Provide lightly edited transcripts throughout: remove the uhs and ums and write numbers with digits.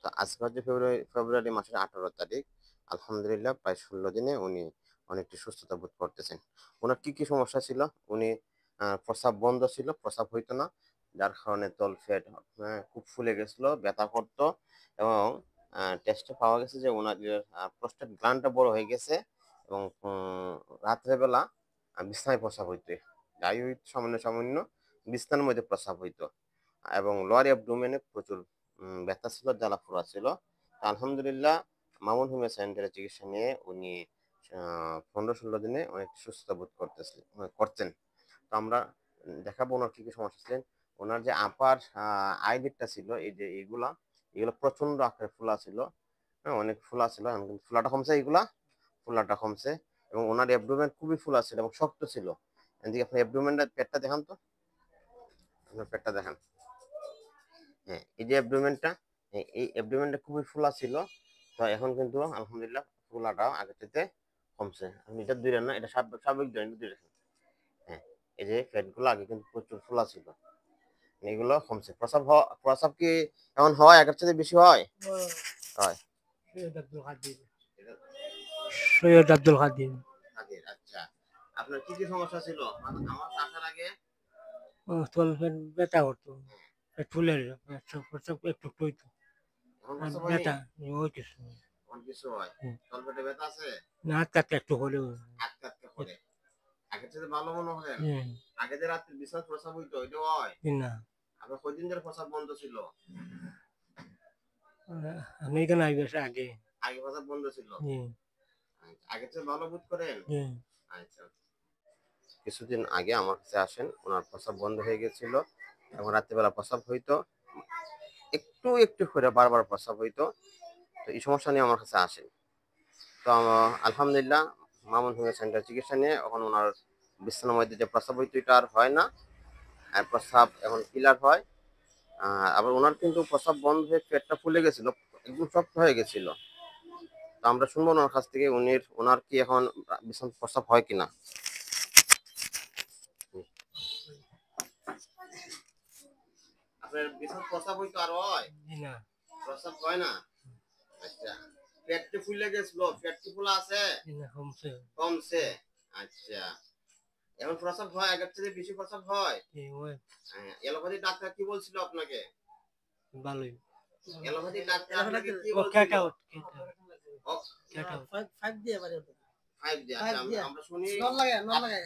তো আজকে হচ্ছে ফেব্রুয়ারি মাসের 18 তারিখ। আলহামদুলিল্লাহ প্রায় 16 দিনে উনি অনেকটা সুস্থতা বোধ করতেছেন। উনার কি সমস্যা ছিল? উনি প্রস্রাব বন্ধ ছিল, প্রস্রাব হইতো না। যার কারণে তলপেট খুব ফুলে গেছিল, ব্যথা করতো এবং টেস্টে পাওয়া গেছে যে উনার যে প্রস্টেট গ্ল্যান্ডটা বড় হয়ে গেছে এবং রাত্রে বেলা বিছানায় প্রস্রাব হইতো। যাই হইতো সামান্য বিছানার মধ্যে প্রস্রাব হইতো এবং লোয়ার অ্যাবডোমেনে প্রচুর ব্যথা ছিল, জ্বালা-পোড়া ছিল। তো আলহামদুলিল্লাহ মামুন হোমিও সেন্টারে চিকিৎসা নিয়ে উনি 15-16 দিনে অনেক সুস্থতা বোধ করতেন। তো আমরা দেখাবো ওনার কি সমস্যা ছিলেন। ওনার যে আপার আইলিডটা ছিল, এই যে এগুলা প্রচন্ড আকারে ফোলা ছিল। হ্যাঁ, অনেক ফোলা ছিল। এখন কিন্তু ফোলাটা কমছে, ফোলাটা কমছে এবং ওনার অ্যাবডোমেন খুবই ফোলা ছিল এবং শক্ত ছিল। এদিকে আপনি অ্যাবডোমেনটা পেটটা দেখান তো। আপনার পেটটা দেখান। হ্যাঁ, এই যে এই অ্যাবডোমেনটা খুবই ফোলা ছিল। তো এখন কিন্তু আলহামদুলিল্লাহ ফোলাটা আগের চাইতে কমছে। আপনি এটা ধইরেন না, এটা স্বাভাবিক ধরেন, এটা ধরে রাখেন। হ্যাঁ, এই যে পেটগুলো আগে কিন্তু প্রচুর ফোলা ছিল। এগুলো কমছে। প্রস্রাব কি এখন হয়? আগের চাইতে বেশি হয়? হয়। সৈয়দ আব্দুল কাদির। এটা সৈয়দ আব্দুল কাদির। আগের, আচ্ছা। আপনার কি সমস্যা ছিল? আমার আসার আগে? তলপেট ব্যথা করতো, পেট ফুলে প্রস্রাব প্রস্রাব একটু একটু হইতো। এখন আর প্রস্রাব হয়নি? ব্যথা ওই কিছু এখন কিছু হয়? তলপেটে ব্যথা আছে? না, হাত একটু হলেও আটকে করে। আগের চাইতে ভালো মনে হয়? হুম, আগে যে রাত্রে বিছানায় প্রস্রাব হইতো, ওইটাও হয়? না। আপনার কয়দিন ধরে প্রস্রাব বন্ধ ছিল? আমি এখানে আইবার আগে। আগে প্রস্রাব বন্ধ ছিল? হুম, আচ্ছা, আগের চেয়ে ভালো বোধ করেন? হুম, আচ্ছা। কিছুদিন আগে আমার কাছে আসেন, ওনার প্রস্রাব বন্ধ হয়ে গেছিল এবং রাত্রিবেলা প্রস্রাব হইতো, একটু করে বারবার প্রস্রাব হইতো। তো এই সমস্যা নিয়ে আমার কাছে আসেন। তো আলহামদুলিল্লাহ মামুন হোমিও সেন্টার চিকিৎসা নিয়ে এখন ওনার বিছানার মধ্যে যে প্রস্রাব হইতো এটা আর হয় না। আর প্রস্রাব এখন ক্লিয়ার হয়। আবার ওনার কিন্তু প্রস্রাব বন্ধ হয়ে পেটটা ফুলে গেছিল, একদম শক্ত হয়ে গেছিল। তো আমরা শুনবো ওনার কাছ থেকে ওনার কি এখন বিছানায় প্রস্রাব হয় কিনা। আপনার বিছানায় প্রস্রাব হইতো আর হয়? না, প্রস্রাব হয় না? আচ্ছা। পেট কি ফুলে গেছিল? পেট কি ফোলা আছে? না কমছে। কমছে? আচ্ছা। এখন প্রস্রাব হয়? আগের থেকে বেশি প্রস্রাব হয়? ওই এলোপ্যাথি ডাক্তার কি বলছিল আপনাকে? ভালোই। এলোপ্যাথি ডাক্তার আপনাকে কি ও বলছিল? ক্যাট আউট, ও, ক্যাট আউট। 5 দিয়ে পারে। 5 দিয়ে। আচ্ছা, আমরা শুনি। নল লাগায়।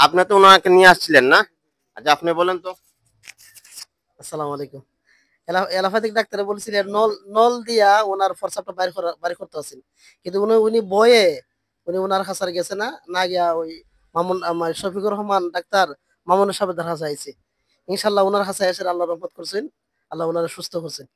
আপনি তো ওনাকে নিয়ে আসছিলেন না? আচ্ছা, আপনি বলেন তো। আসসালামু আলাইকুম। এলোপ্যাথিক ডাক্তারে বলছিলেন নল নল দিয়া ওনার প্রস্রাবটা বাইর করতে আছেন, কিন্তু উনি বয়ে ওনার কাছে আর গেছে না, না গিয়া ওই মামুন আমার শফিকুর রহমান ডাক্তার মামুনের সাহেবের কাছে আইছে। ইনশাল্লাহ ওনার কাছে এসে আল্লাহ রহমত করছেন, আল্লাহ ওনারা সুস্থ করছেন।